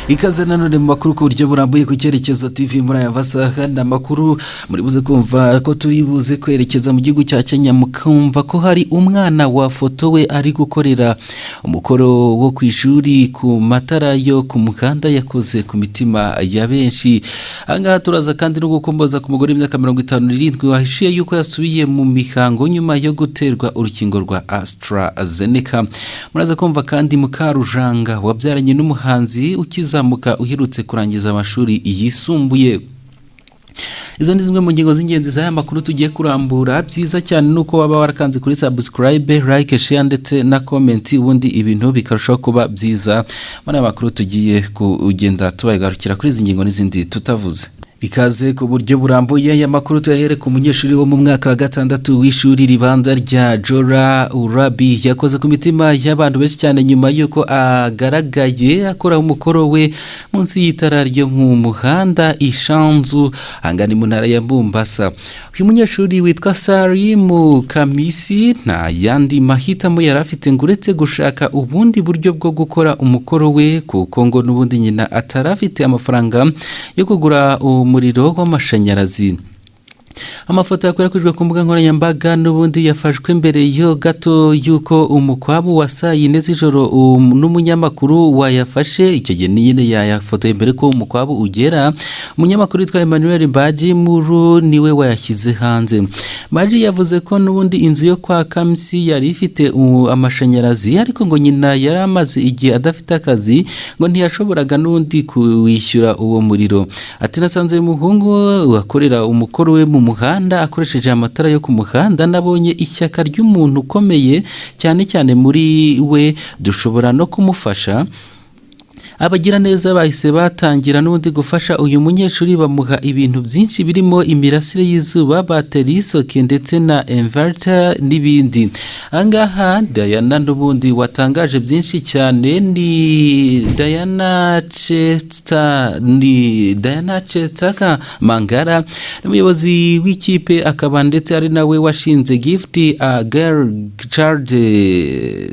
ikaze nanone mu makuru ku buryo burambuye ku Icyerekezo TV muri aya masaha n'amakuru muri buze kumva ko turi buze kwerekeza mu gihugu cya Kenya mukumva ko hari umwana wafotowe ari gukorera umukoro wo ku ishuri ku matara yo ku muhanda yakoze ku mitima ya benshi. Ahangaha turaza kandi no gukomboza ku mugore w'imyaka 57 wahishuye yuko yasubiye mu mihango nyuma yo guterwa urukingo rwa AstraZeneca. Muraza kumva kandi Mukarujanga wabyaranye n'umuhanzi ukizamuka uherutse kurangiza amashuri yisumbuye. Izo ni zimwe mu ngingo z'ingenzi z'aya makuru tugiye kurambura. Byiza cyane nuko waba warakanze kuri subscribe, like, share ndetse na comment, ubundi ibintu bikarushaho kuba byiza. Muri aya makuru tugiye kugenda tubagarukira kuri izi ngingo n'izindi tutavuze. Ikaze ku buryo burambuye ya makuru tuyahere ku munyeshuri wo mu mwaka wa 6 w'ishuri ribanza rya Jora Urabi yakoze ku mitima y'abantu benshi cyane nyuma yuko agaragaye akora umukoro we munsi y'itara ryo mu muhanda Ishanzu angani mu ntara ya Mombasa. Uyu munyeshuri witwa Salimu Kamisi nta yandi mahitamo yari afite nguretse gushaka ubundi buryo bwo gukora umukoro we kuko ngo n'ubundi nyina atarafite amafaranga yo kugura umuriro w'amashanyarazi. Amafoto yakwirakwijwe ku mbuga nkoranyambaga n'ubundi yafashwe mbere yo gato yuko umukwabu wa saa yine z'ijoro n'umunyamakuru wayafashe. Icyo gihe nyine yayafotoye mbere ko umukwabu ugera. Umunyamakuru witwa Emmanuel Baji Muru niwe wayashyize hanze. Baji yavuze ko n'ubundi inzu yo kwa Kamisi yari ifite amashanyarazi ariko ngo nyina yari amaze igihe adafite akazi ngo ntiyashoboraga n'ubundi kuwishyura uwo muriro. Ati nasanze umuhungu wakorera umukoro we mu muhanda akoresheje amatara yo ku muhanda, nabonye ishyaka ry'umuntu ukomeye cyane cyane muri we, dushobora no kumufasha. Abagira neza bahise batangira n'ubundi gufasha uyu munyeshuri bamuha ibintu byinshi birimo imirasire y'izuba, bateri, soke ndetse na inverter n'ibindi. Angaha Diana n'ubundi watangaje byinshi cyane ni Diana Chetaka Mangara, umuyobozi w'ikipe akaba ndetse ari nawe washinze Gift a Girl Child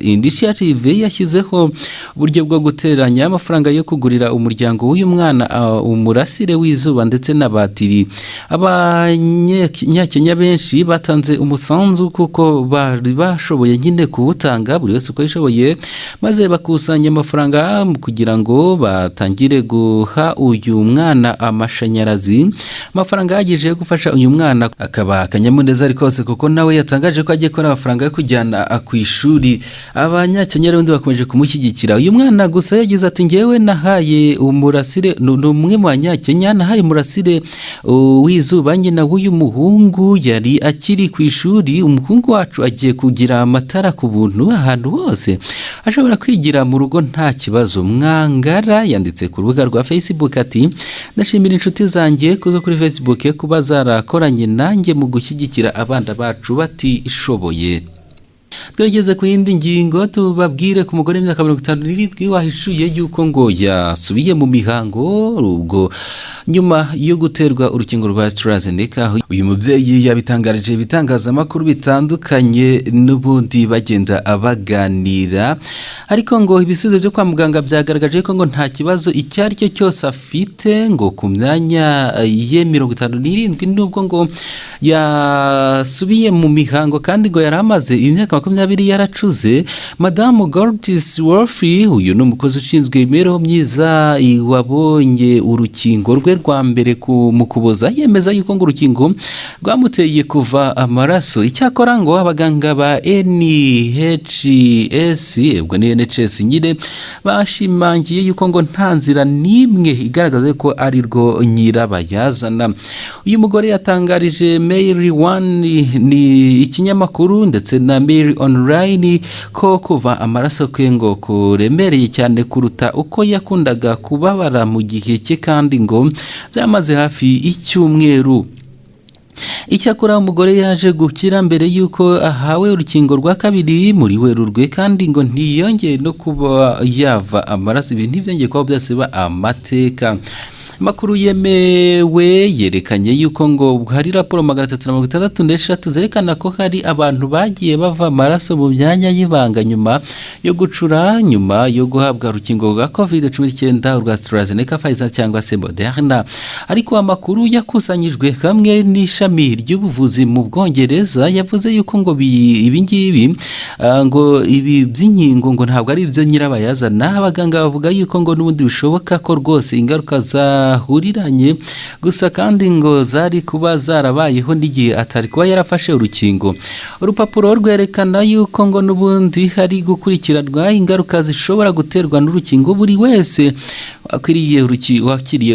Initiative yashyizeho uburyo bwo guteranya amafaranga yo kugurira umuryango w'uyu mwana umurasire w'izuba ndetse na batiri. Abanyakenya benshi batanze umusanzu kuko bari bashoboye nyine kuwutanga buri wese uko yishoboye, maze bakusanya amafaranga kugira ngo batangire guha uyu mwana amashanyarazi. Amafaranga yagije yo gufasha uyu mwana akaba akanyamuneza ari kose kuko nawe yatangaje ko agiye gukora amafaranga yo kujyana ku ishuri. Abanyakenya rundi bakomeje kumushyigikira. Uyu mwana gusa yagize ati ngewe nahaye umurasire n'umwe mu banyakenya, nahaye umurasire w'izuba nyina w'uyu muhungu yari akiri ku ishuri. Umuhungu wacu agiye kugira amatara ku buntu ahantu hose, ashobora kwigira mu rugo nta kibazo. Mwangara yanditse ku rubuga rwa Facebook ati ndashimira inshuti zanjye kuzo kuri Facebook kuba zarakoranye nanjye mu gushyigikira abana bacu batishoboye. Twegeze ku yindi ngingo tubabwire ku mugore w'imyaka 57 wahishuye yuko ngo yasubiye mu mihango ubwo nyuma yo guterwa urukingo rwa AstraZeneca. Uyu mubyeyi yabitangarije ibitangazamakuru bitandukanye n'ubundi bagenda abaganira, ariko ngo ibisubizo byo kwa muganga byagaragaje ko ngo nta kibazo icyo ari cyo cyose afite ngo ku myanya ye 57 nubwo ngo yasubiye mu mihango kandi ngo yari amaze imyaka 20 yaracuze. Madamu Gorgeous Worthy uyu ni umukozi ushinzwe imibereho myiza wabonye urukingo rwe rwa mbere mu Kuboza, yemeza yuko ngo urukingo rwamuteye kuva amaraso. Icyakora ngo abaganga ba NHS ubwo ni NHS nyine bashimangiye yuko ngo nta nzira n'imwe igaragaza ko ari rwo nyirabayazana. Uyu mugore yatangarije Mail One ni ikinyamakuru ndetse na Mail Online ko kuva amaraso kwe ngo kuremereye cyane kuruta uko yakundaga kubabara mu gihe cye kandi ngo byamaze hafi icyumweru. Icyakora umugore yaje gukira mbere yuko ahawe urukingo rwa kabiri muri Werurwe kandi ngo ntiyongeye no kuba yava amaraso. Ibintu byongeye kuba byasiba amateka. Makuru yemewe yerekanye yuko ngo hari raporo 366 zerekana ko hari abantu bagiye bava amaraso mu myanya y'ibanga nyuma yo gucura, nyuma yo guhabwa urukingo rwa COVID-19 rwa AstraZeneca, Pfizer cyangwa se Moderna. Ariko amakuru yakusanyijwe hamwe n'ishami ry'ubuvuzi mu Bwongereza yavuze yuko ngo ibingibi ngo ibi by'inkingo ngo ntabwo ari ibyo nyirabayazana. Abaganga bavuga yuko ngo n'ubundi bishoboka ko rwose ingaruka zahuriranye gusa kandi ngo zari kuba zarabayeho n'igihe atari kuba yarafashe urukingo. Urupapuro rwerekana yuko ngo n'ubundi hari gukurikiranwa ingaruka zishobora guterwa n'urukingo. Buri wese wakiriye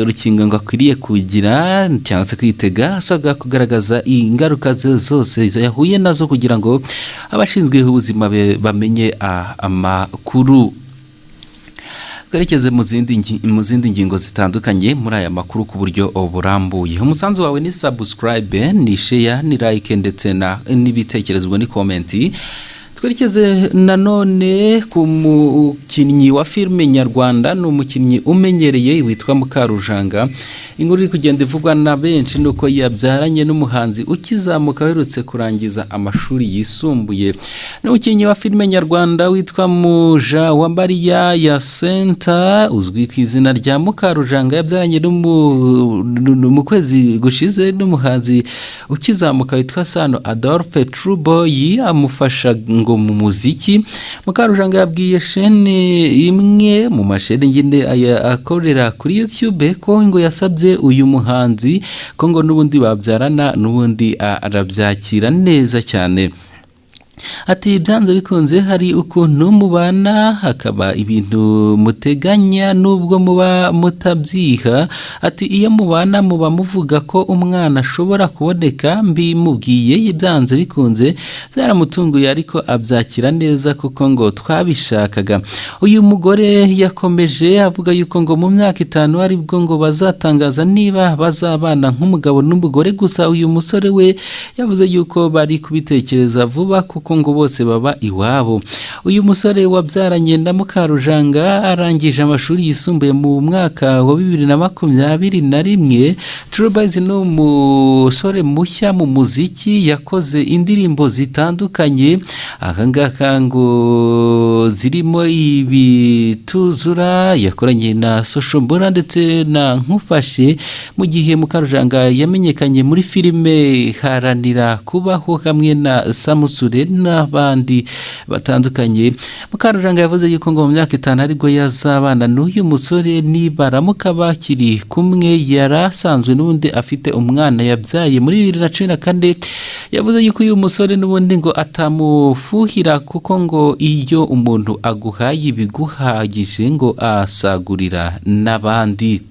urukingo ngo akwiriye kugira cyangwa se kwitega asabwa kugaragaza ingaruka zose yahuye nazo kugira ngo abashinzwe ubuzima bamenye amakuru. Twerekeze mu zindi ngingo zitandukanye muri aya makuru ku buryo burambuye. Umusanzu wawe ni subscribe, ni share, ni like ndetse n'ibitekerezo ni comment. Twerekeze nanone ku mukinnyi wa filime nyarwanda, ni umukinnyi umenyereye witwa Mukarujanga. Inkuru iri kugenda ivugwa na benshi nuko yabyaranye n'umuhanzi ukizamuka aherutse kurangiza amashuri yisumbuye. N'umukinnyi wa filime nyarwanda witwa Muja wa Mariya ya Center uzwi ku izina rya Mukarujanga yabyaranye mu kwezi gushize n'umuhanzi ukizamuka witwa Sano Adolphe True Boy amufasha ngo mu muziki. Mukarujanga yabwiye shene imwe mu mashene nginde akorera kuri YouTube ko ngo yasabye uyu muhanzi ko ngo n'ubundi babyarana n'ubundi arabyakira neza cyane. Ati byanze bikunze hari ukuntu mubana hakaba ibintu muteganya nubwo muba mutabyiha. Ati iyo mubana muba muvuga ko umwana ashobora kuboneka, mbimubwiye byanze bikunze byaramutunguye ariko abyakira neza kuko ngo twabishakaga. Uyu mugore yakomeje avuga yuko ngo mu myaka 5 aribwo ngo bazatangaza niba bazabana nk'umugabo n'umugore. Gusa uyu musore we yavuze yuko bari kubitekereza vuba kuko ngo bose baba iwabo. Uyu musore wabyaranye na Mukarujanga arangije amashuri yisumbuye mu mwaka wa 2021. True Boys ni umusore mushya mu muziki, yakoze indirimbo zitandukanye akangaka ngo zirimo ibituzura, yakoranye na Social Mbora ndetse na Nkufashe. Mu gihe Mukarujanga yamenyekanye muri filime Haranira Kubaho hamwe na Samusure n'abandi batandukanye. Mukarujanga yavuze yuko ngo mu myaka 5 ariko yazabana n'uyu musore nibaramuka bakiri kumwe. Yarasanzwe n'ubundi afite umwana yabyaye muri 2014. Yavuze yuko uyu musore n'ubundi ngo atamufuhira kuko ngo iyo umuntu aguhaye ibiguhagije ngo asagurira n'abandi.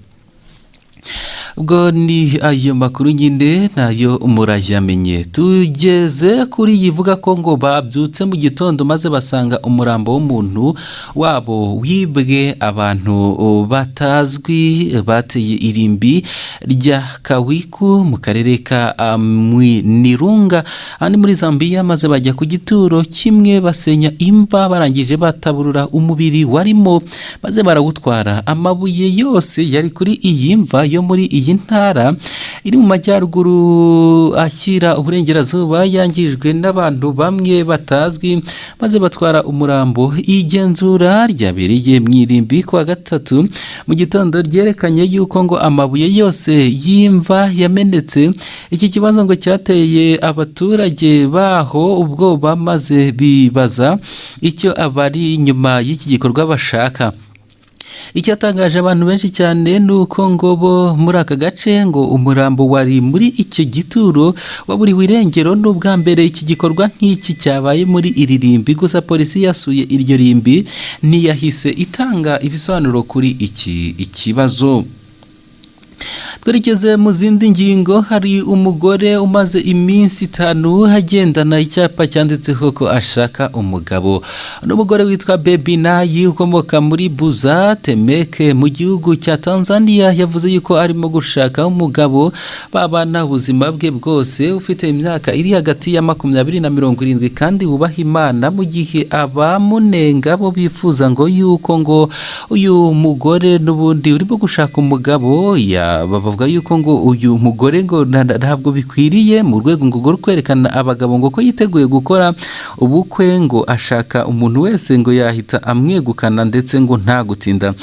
Ubwo ni ayo makuru nyine nayo murayamenye. Tugeze kuri yivuga ko ngo babyutse mu gitondo maze basanga umurambo w'umuntu wabo wibwe. Abantu batazwi bateye irimbi rya Kawiku mu karere ka Mwinirunga ani muri Zambia, maze bajya ku gituro kimwe basenya imva, barangije bataburura umubiri warimo maze barawutwara. Amabuye yose yari kuri iyi mva yo muri iyi ntara iri mu majyaruguru ashyira uburengerazuba yangijwe n'abantu bamwe batazwi maze batwara umurambo. Igenzura ryabereye mu irimbi kwa gatatu mu gitondo ryerekanye yuko ngo amabuye yose y'imva yamenetse. Iki kibazo ngo cyateye abaturage baho ubwoba maze bibaza icyo abari nyuma y'iki gikorwa bashaka. Icyatangaje abantu benshi cyane nuko ngo bo muri aka gace ngo umurambo wari muri icyo gituro waburiwe irengero. N'ubwa mbere iki gikorwa nk'iki cyabaye muri iri rimbi, gusa polisi yasuye iryo rimbi ntiyahise itanga ibisobanuro kuri iki ikibazo. twerekeze mu zindi ngingo. Hari umugore umaze iminsi 5 hagendana icyapa cyanditseho ko ashaka umugabo. N'umugore witwa Baby Nayi ukomoka muri Buza Temeke mu gihugu cya Tanzania yavuze yuko arimo gushaka umugabo babana ubuzima bwe bwose, ufite imyaka iri hagati ya 20 na 70 kandi wubaha Imana, mu gihe abamunenga bo bifuza ngo yuko ngo uyu mugore n'ubundi urimo gushaka umugabo bavuga yuko ngo uyu mugore ngo ntabwo bikwiriye mu rwego ngo kwerekana abagabo ngo ko yiteguye gukora ubukwe, ngo ashaka umuntu wese ngo yahita amwegukana ndetse ngo nta gutinda.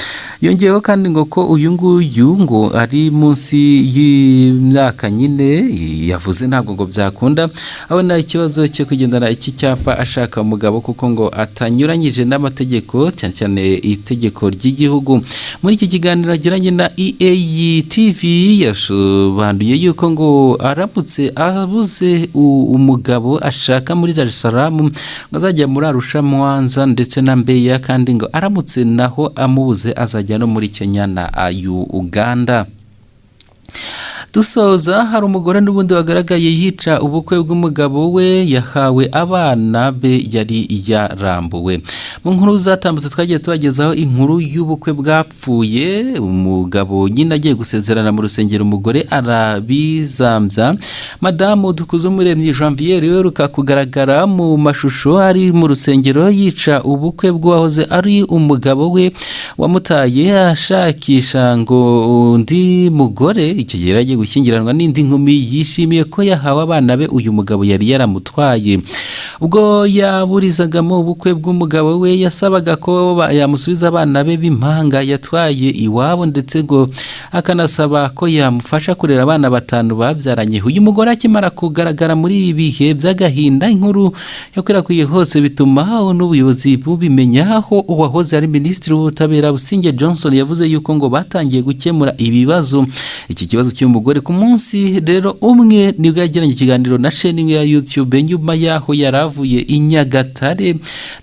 Yongeyeho kandi ngo ko uyu nguyu ngo ari munsi y'imyaka nyine, yavuze ntabwo ngo byakunda, abona ikibazo cyo kugendana iki cyapa ashaka umugabo kuko ngo atanyuranyije n'amategeko, cyane cyane itegeko ry'igihugu. Muri iki kiganiro agiranye na EATV yasobanuye yuko ngo aramutse abuze umugabo ashaka muri Dar es Salaam ngo azajya muri Arusha, Mwanza ndetse na Mbeya, kandi ngo aramutse naho amubuze azajya no muri Kenya na Uganda. Dusoza, hari umugore n'ubundi wagaragaye yica ubukwe bw'umugabo we, yahawe abana be yari yarambuwe. Mu nkuru zatambutse twagiye tubagezaho inkuru y'ubukwe bwapfuye, umugabo nyine agiye gusezerana mu rusengero, umugore arabizambya. Madamu Dukuzumuremyi Janvier uheruka kugaragara mu mashusho ari mu rusengero yica ubukwe bw'uwahoze ari umugabo we wamutaye ashakisha ngo undi mugore. Icyo gihe yagiye gushyingiranwa n'indi nkumi yishimiye ko yahawe abana be uyu mugabo yari yaramutwaye. Ubwo yaburizagamo ubukwe bw'umugabo we yasabaga ko yamusubiza abana be b'impanga yatwaye iwabo, ndetse ngo akanasaba ko yamufasha kurera abana 5 babyaranye. Uyu mugore akimara kugaragara muri ibi bihe by'agahinda, inkuru yakwirakwiye hose bituma n'ubuyobozi bubimenya, aho uwahoze ari minisitiri w'ubutabera Businge Johnson yavuze yuko ngo batangiye gukemura ibibazo. Iki kibazo cy'umugore ku munsi rero umwe nibwo yagiranye ikiganiro na chaîne ya YouTube nyuma yaho yaravuye i Nyagatare,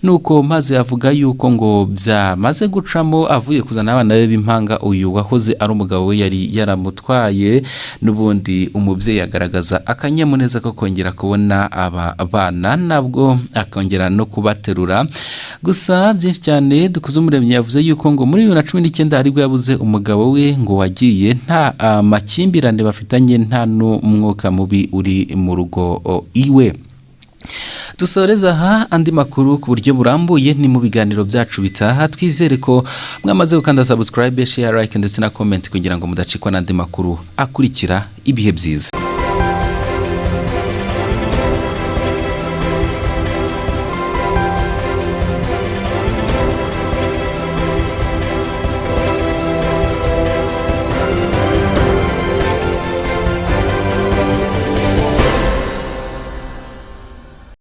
nuko maze avuga yuko ngo byamaze gucamo avuye kuzana abana be b'impanga uyu wahoze ari umugabo we yari yaramutwaye. N'ubundi umubyeyi agaragaza akanyamuneza ko kongera kubona aba bana, nabwo akongera no kubaterura. Gusa byinshi cyane Dukuzumuremyi yavuze yuko ngo muri 2019 aribwo yabuze umugabo we ngo wagiye nta makimbirane bafitanye, nta n'umwuka mubi uri mu rugo iwe. Dusoreza aha andi makuru ku buryo burambuye ni mu biganiro byacu bitaha. Twizere ko mwamaze gukanda subscribe, share, like ndetse na comment kugira ngo mudacikwa n'andi makuru akurikira. Ibihe byiza.